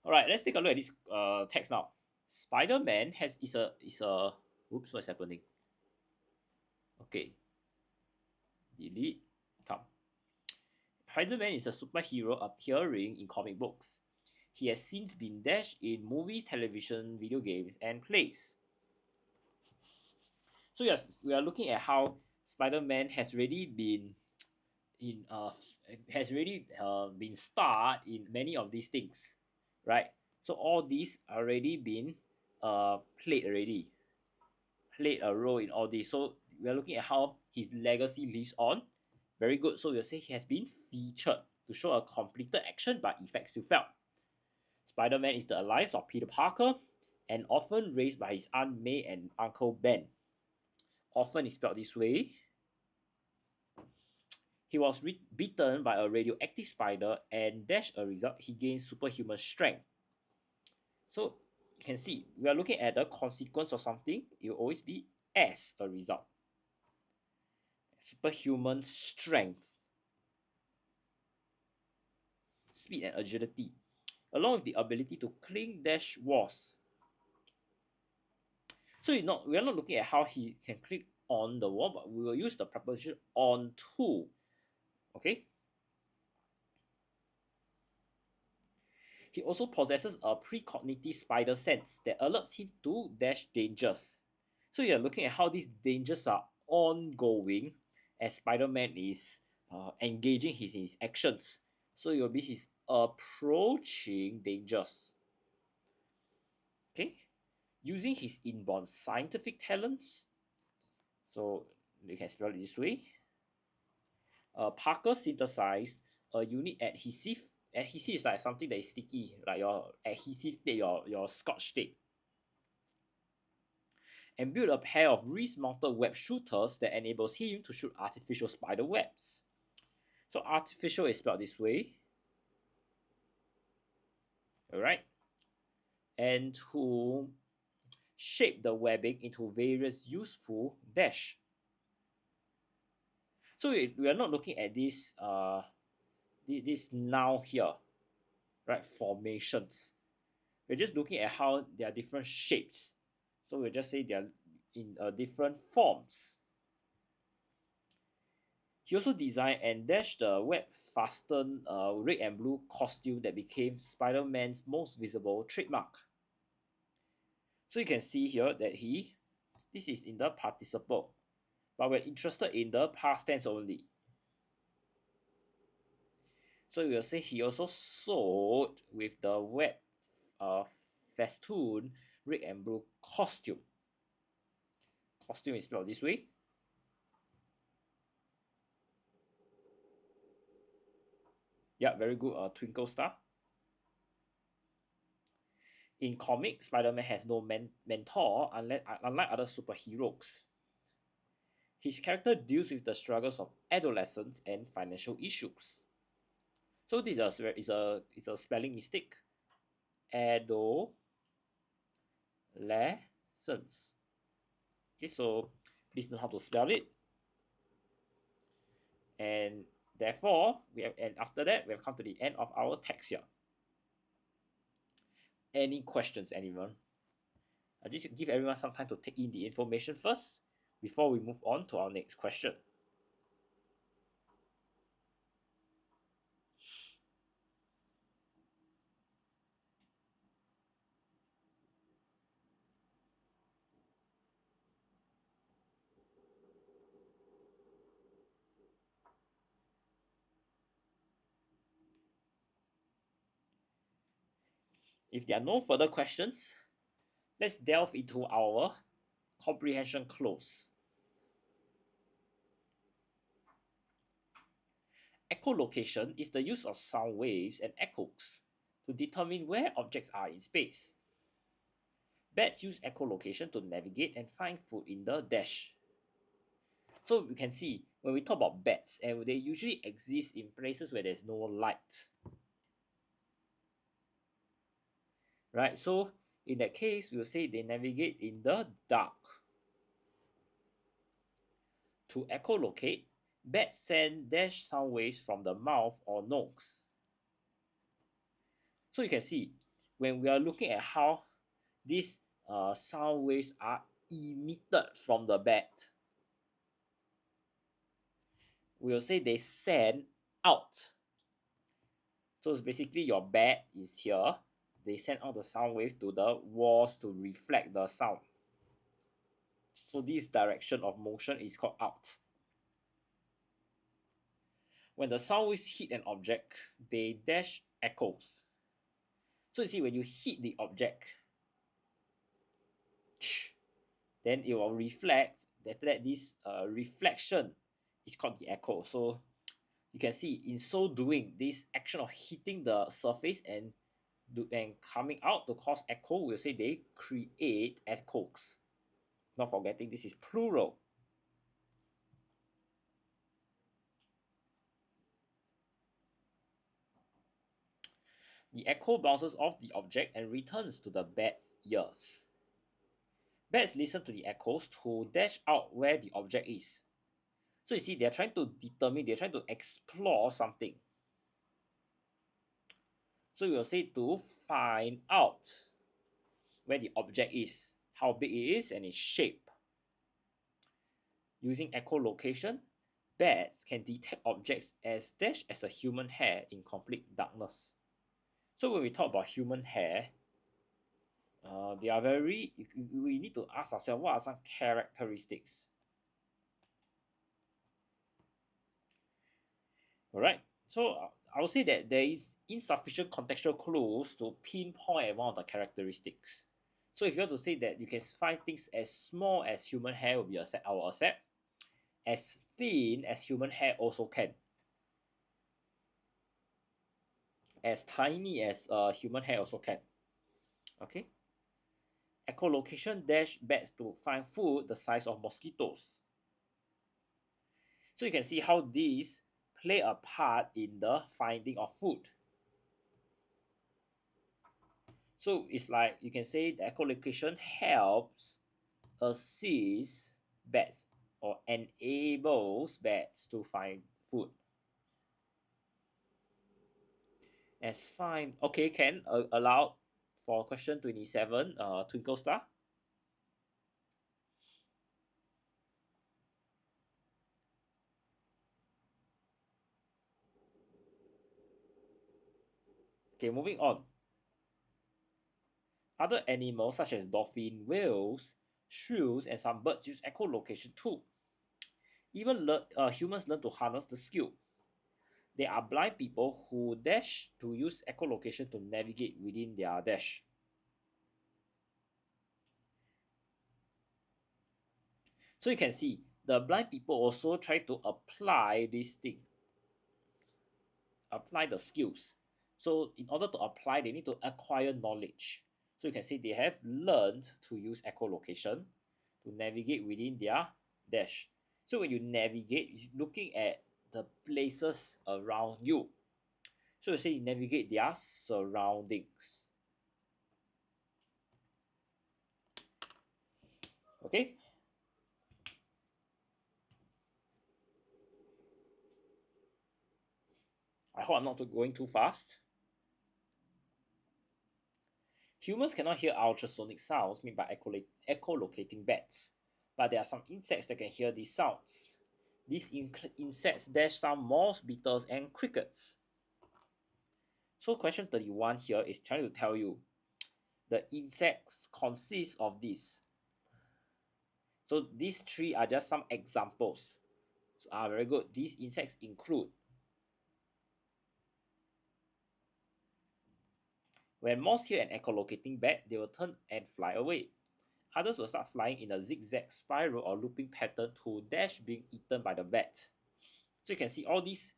Alright, let's take a look at this text now. Spider-Man is a oops, what's happening? Okay. Delete. Come. Spider-Man is a superhero appearing in comic books. He has since been dashed in movies, television, video games, and plays. So yes, we are looking at how Spider-Man has already been in has already been starred in many of these things, right? So all these already been played a role in all this. So we are looking at how his legacy lives on. Very good. So we'll say he has been featured to show a completed action but effects still felt. Spider-Man is the alliance of Peter Parker and often raised by his Aunt May and Uncle Ben. Often is spelled this way. He was bitten by a radioactive spider and as a result, he gained superhuman strength. So you can see, we are looking at the consequence of something. It will always be as a result. Superhuman strength, speed and agility, along with the ability to cling dash walls. So we are not looking at how he can click on the wall, but we will use the preposition onto. Okay. He also possesses a precognitive spider sense that alerts him to dash dangers. So you're looking at how these dangers are ongoing as Spider-Man is engaging his actions. So it will be his approaching dangers. Okay, using his inborn scientific talents. So you can spell it this way. Parker synthesized a unique adhesive. Adhesive is like something that is sticky, like your adhesive tape, your scotch tape. And build a pair of wrist-mounted web shooters that enables him to shoot artificial spider webs. So artificial is spelled this way. Alright. And to shape the webbing into various useful dash. So we are not looking at this this noun here, right? Formations. We're just looking at how there are different shapes. So we'll just say they are in different forms. He also designed and dashed the web fastened red and blue costume that became Spider-Man's most visible trademark. So you can see here that this is in the participle, but we're interested in the past tense only. So we'll say he also sewed with the web festoon red and blue costume. Costume is spelled this way. Yeah, very good. Twinkle star. In comics, Spider-Man has no mentor unlike other superheroes. His character deals with the struggles of adolescence and financial issues. So this is a spelling mistake. Adolescence. Okay, so please know how to spell it. And therefore, and after that, we have come to the end of our text here. Any questions, anyone? I'll just give everyone some time to take in the information first before we move on to our next question. If there are no further questions, let's delve into our comprehension close. Echolocation is the use of sound waves and echoes to determine where objects are in space. Bats use echolocation to navigate and find food in the dash. So you can see when we talk about bats, and they usually exist in places where there's no light. Right? So in that case, we'll say they navigate in the dark. To echolocate, bats send dash sound waves from the mouth or nose. So you can see when we are looking at how these sound waves are emitted from the bat, we'll say they send out. So it's basically your bat is here. They send out the sound wave to the walls to reflect the sound. So this direction of motion is called out. When the sound waves hit an object, they dash echoes. So you see when you hit the object, then it will reflect. After that, this reflection is called the echo. So you can see in so doing, this action of hitting the surface and coming out to cause echo, we'll say they create echoes. Not forgetting this is plural. The echo bounces off the object and returns to the bat's ears. Bats listen to the echoes to dash out where the object is. So you see, they're trying to explore something. So we'll say to find out where the object is, how big it is, and its shape. Using echolocation, bats can detect objects as dash as a human hair in complete darkness. So when we talk about human hair, they are we need to ask ourselves what are some characteristics. All right. So I would say that there is insufficient contextual clues to pinpoint one of the characteristics. So if you want to say that you can find things as small as human hair, will be I will accept. As thin as human hair also can. As tiny as human hair also can. Okay. Echolocation dash bats to find food the size of mosquitoes. So you can see how these play a part in the finding of food. So it's like you can say the echolocation helps assist bats or enables bats to find food. As fine. Okay, can allow for question 27, Twinkle Star. Okay, moving on. Other animals such as dolphin, whales, shrews, and some birds use echolocation too. Even humans learn to harness the skill. There are blind people who dash to use echolocation to navigate within their dash. So you can see the blind people also try to apply this thing, apply the skills. So in order to apply, they need to acquire knowledge. So you can see they have learned to use echolocation to navigate within their dash. So when you navigate, you're looking at the places around you. So you say you navigate their surroundings. Okay. I hope I'm not going too fast. Humans cannot hear ultrasonic sounds made by echolocating bats, but there are some insects that can hear these sounds. These insects dash some moths, beetles, and crickets. So question 31 here is trying to tell you the insects consist of this. So these three are just some examples. So, very good. These insects include when moths hear an echolocating bat, they will turn and fly away. Others will start flying in a zigzag spiral or looping pattern to dash being eaten by the bat. So you can see all these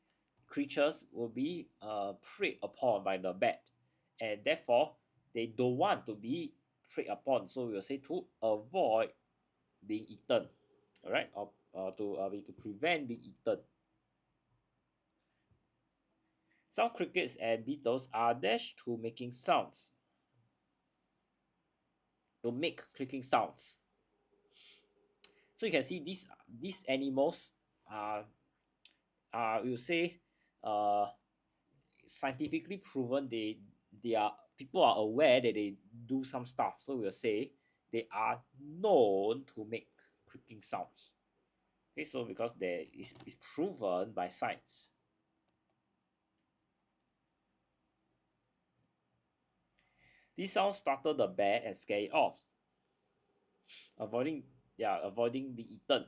creatures will be preyed upon by the bat, and therefore they don't want to be preyed upon. So we will say to avoid being eaten, all right, or to prevent being eaten. Some crickets and beetles are dashed to making sounds, to make clicking sounds. So you can see these animals are you say uh scientifically proven. They are people are aware that they do some stuff. So we'll say they are known to make clicking sounds. Okay, so because there is proven by science. These sounds startle the bear and scare it off, avoiding being eaten.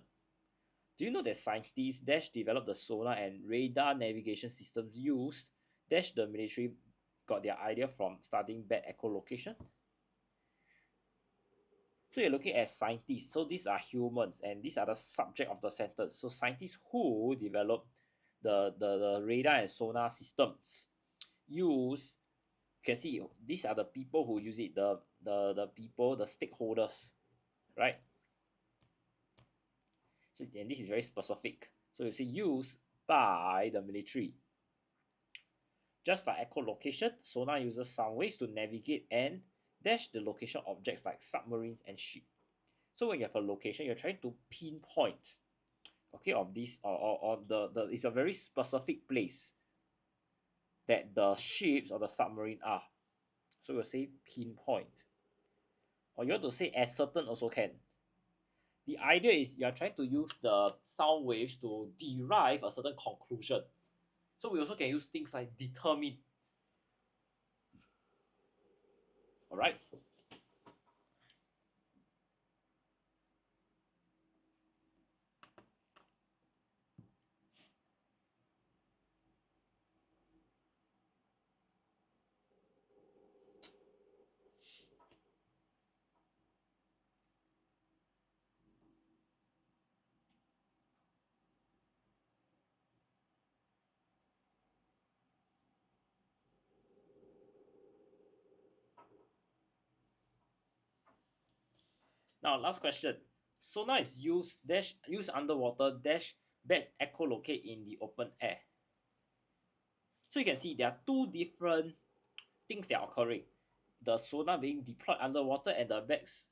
Do you know that scientists dash developed the sonar and radar navigation systems used? Dash the military got their idea from studying bat echolocation. So you're looking at scientists. So these are humans, and these are the subject of the sentence. So scientists who develop the radar and sonar systems use. You can see these are the people who use it. The people, the stakeholders, right? So and this is very specific. So you say used by the military. Just like echolocation, sonar uses sound waves to navigate and dash the location objects like submarines and ships. So when you have a location, you're trying to pinpoint, okay, of this or the it's a very specific place that the ships or the submarine are. So we'll say pinpoint. Or you want to say ascertain also can. The idea is you're trying to use the sound waves to derive a certain conclusion. So we also can use things like determine. All right. Now, last question. Sonar is used underwater dash bats echolocate in the open air. So you can see there are two different things that are occurring. The sonar being deployed underwater and the bats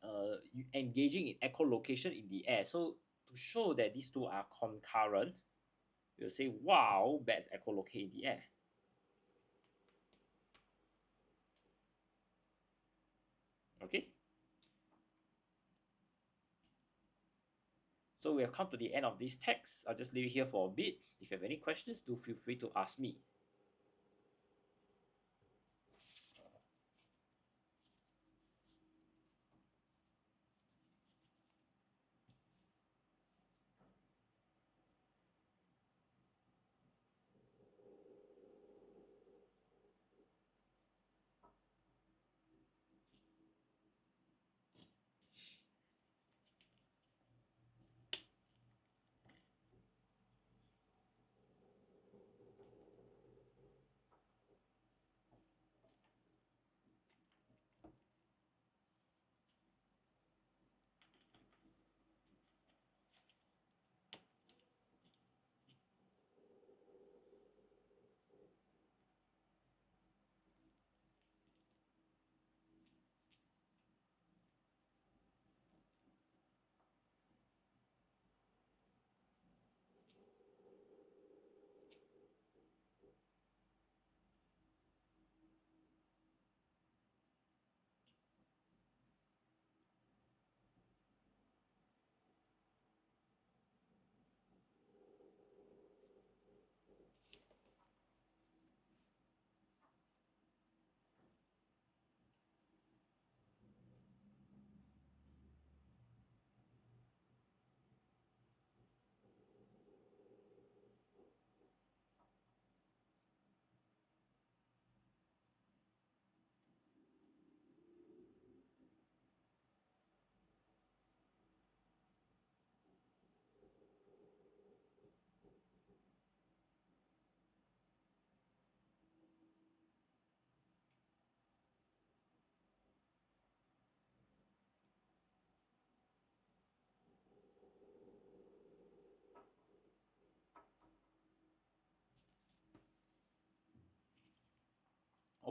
engaging in echolocation in the air. So to show that these two are concurrent, we'll say wow, bats echolocate in the air. Okay. So we have come to the end of this text. I'll just leave it here for a bit. If you have any questions, do feel free to ask me.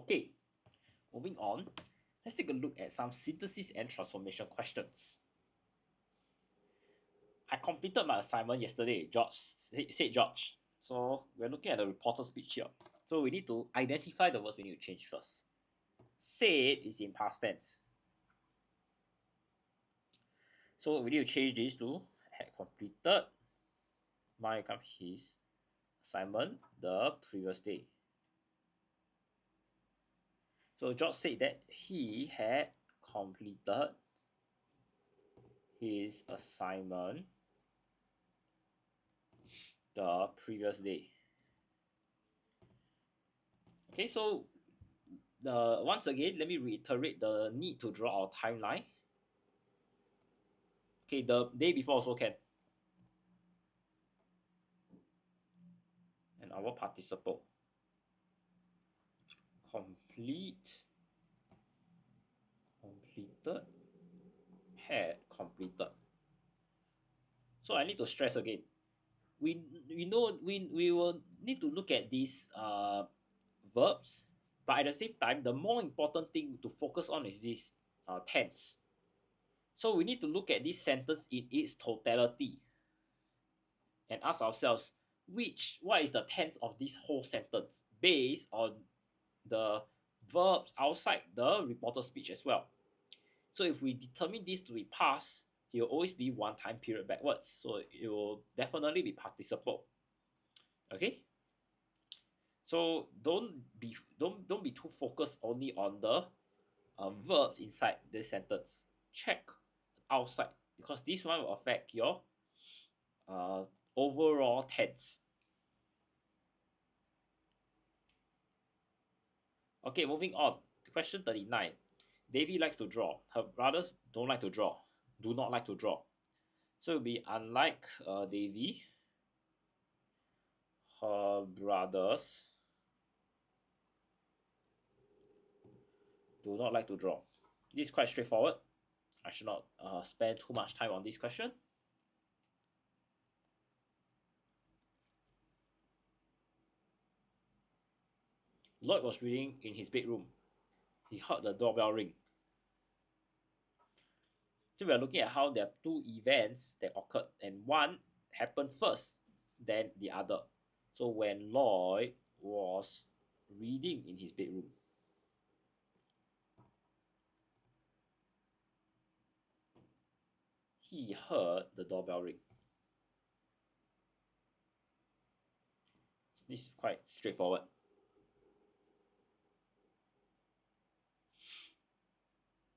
Okay, moving on. Let's take a look at some synthesis and transformation questions. I completed my assignment yesterday, said George. So we're looking at the reporter speech here. So we need to identify the words we need to change first. Said is in past tense. So we need to change this to had completed my his assignment the previous day. So George said that he had completed his assignment the previous day. Okay, so once again, let me reiterate the need to draw our timeline. Okay, the day before also can. And our participle. Completed, had completed. So I need to stress again. We know we will need to look at these verbs, but at the same time, the more important thing to focus on is this tense. So we need to look at this sentence in its totality and ask ourselves, what is the tense of this whole sentence based on the verbs outside the reporter speech as well. So if we determine this to be past, it will always be one time period backwards. So it will definitely be participle. Okay. So don't be too focused only on the verbs inside this sentence. Check outside, because this one will affect your uh, overall tense. Okay, moving on to question 39. Davy likes to draw. Her brothers don't like to draw. Do not like to draw. So it will be unlike Davy, her brothers do not like to draw. This is quite straightforward. I should not spend too much time on this question. Lloyd was reading in his bedroom. He heard the doorbell ring. So we are looking at how there are two events that occurred, and one happened first than the other. So when Lloyd was reading in his bedroom, he heard the doorbell ring. This is quite straightforward.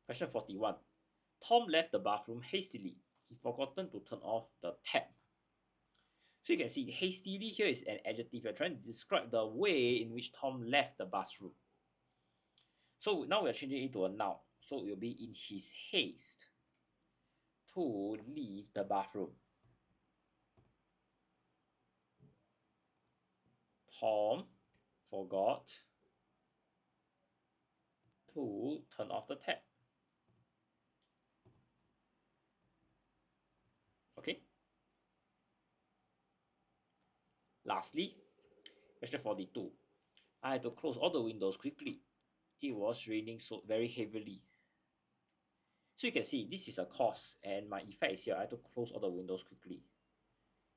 Question 41. Tom left the bathroom hastily. He forgotten to turn off the tap. So you can see hastily here is an adjective. You're trying to describe the way in which Tom left the bathroom. So now we're changing it to a noun. So it will be in his haste to leave the bathroom. Tom forgot to turn off the tap. Okay. Lastly, question 42. I had to close all the windows quickly. It was raining so very heavily. So you can see this is a cause, and my effect is here. I had to close all the windows quickly.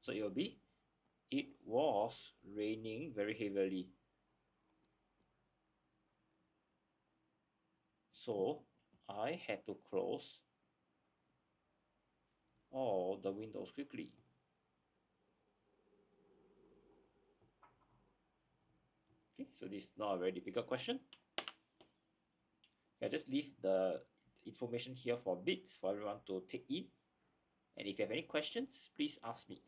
So it will be, it was raining very heavily. So I had to close all the windows quickly. Okay, so this is not a very difficult question. I just leave the information here for bits for everyone to take in. And if you have any questions, please ask me.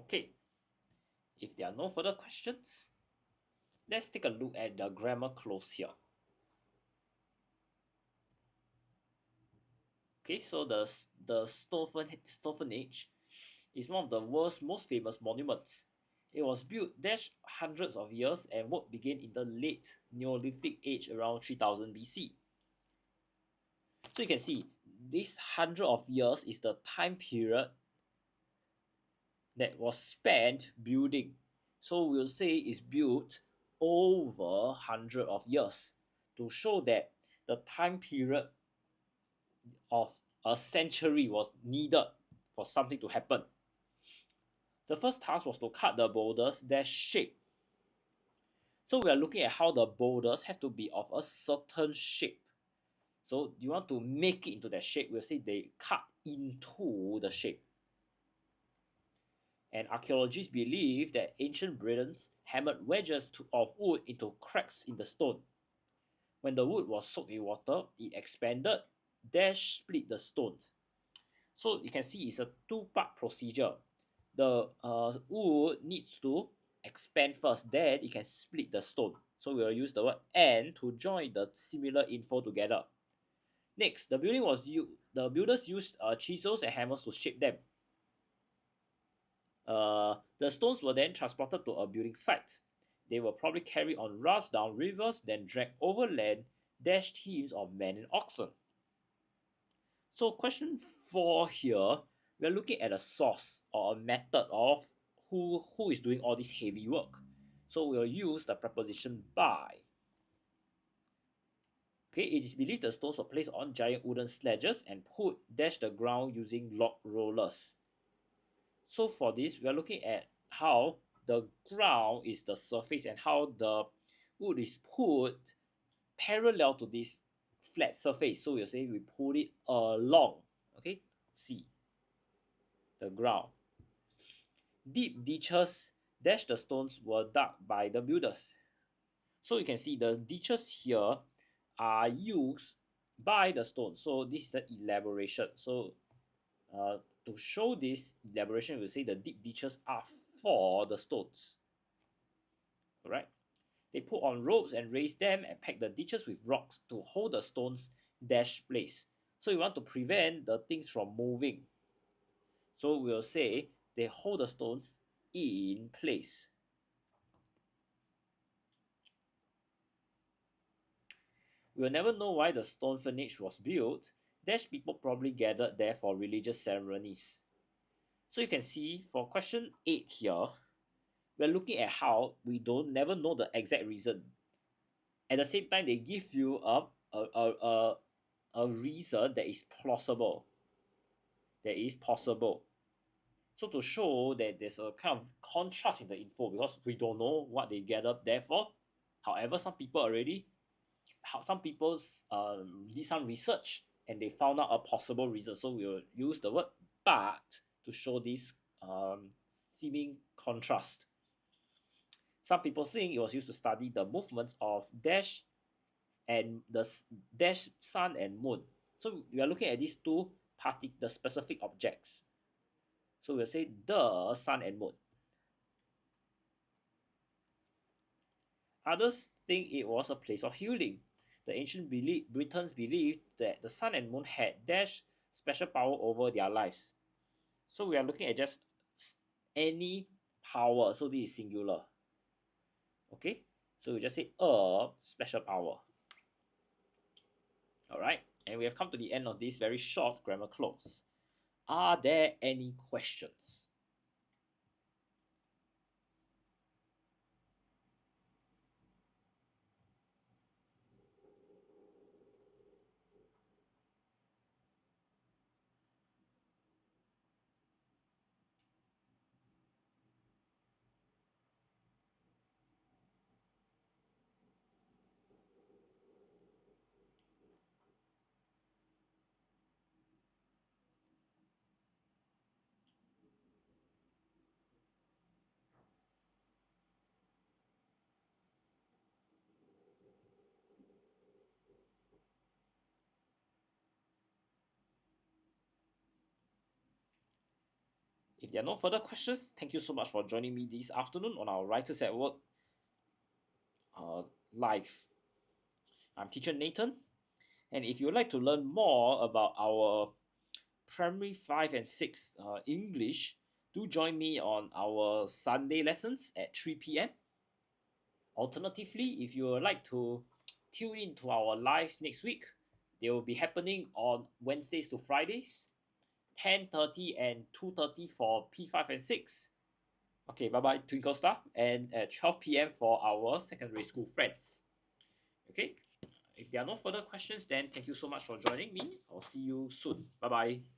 Okay, if there are no further questions, let's take a look at the grammar clause here. Okay, so the Stonehenage is one of the world's most famous monuments. It was built hundreds of years, and work began in the late Neolithic age around 3000 BC. So you can see this hundred of years is the time period that was spent building. So we'll say it's built over hundred of years to show that the time period of a century was needed for something to happen. The first task was to cut the boulders dash shape. So we are looking at how the boulders have to be of a certain shape. So you want to make it into that shape, we'll say they cut into the shape. And archaeologists believe that ancient Britons hammered wedges of wood into cracks in the stone. When the wood was soaked in water, it expanded, dash split the stones. So you can see it's a two-part procedure. The wood needs to expand first, then it can split the stone. So we'll use the word "and" to join the similar info together. Next, the builders used chisels and hammers to shape them. The stones were then transported to a building site. They were probably carried on rafts down rivers, then dragged over land, dash teams of men and oxen. So question 4 here, we are looking at a source or a method of who is doing all this heavy work. So we'll use the preposition by. Okay, it is believed the stones were placed on giant wooden sledges and dash the ground using log rollers. So for this, we are looking at how the ground is the surface and how the wood is put parallel to this flat surface. So we'll say we put it along. Okay, see the ground. Deep ditches dash the stones were dug by the builders. So you can see the ditches here are used by the stone. So this is the elaboration. So to show this elaboration, we'll say the deep ditches are for the stones. Alright. They put on ropes and raise them and pack the ditches with rocks to hold the stones dash place. So you want to prevent the things from moving. So we'll say they hold the stones in place. We'll never know why the Stonehenage was built. Dash people probably gathered there for religious ceremonies. So you can see for question 8 here, we're looking at how we never know the exact reason. At the same time, they give you a reason that is plausible. That is possible. So to show that there's a kind of contrast in the info because we don't know what they gathered there for. However, some people did some research and they found out a possible reason. So we'll use the word "but" to show this seeming contrast. Some people think it was used to study the movements of dash and the dash sun and moon. So we are looking at these the specific objects. So we'll say the sun and moon. Others think it was a place of healing. The ancient Britons believed that the sun and moon had dash special power over their lives. So we are looking at just any power. So this is singular. Okay, so we just say a special power. Alright, and we have come to the end of this very short grammar clause. Are there any questions? If there are no further questions, thank you so much for joining me this afternoon on our Writers at Work uh, live. I'm teacher Nathan, and if you'd like to learn more about our primary 5 and 6 English, do join me on our Sunday lessons at 3 p.m. Alternatively, if you would like to tune in to our live next week, they will be happening on Wednesdays to Fridays, 10:30 and 2:30 for P5 and 6. Okay, bye bye, Twinkle Star, and at 12 p.m. for our secondary school friends. Okay, if there are no further questions, then thank you so much for joining me. I'll see you soon. Bye bye.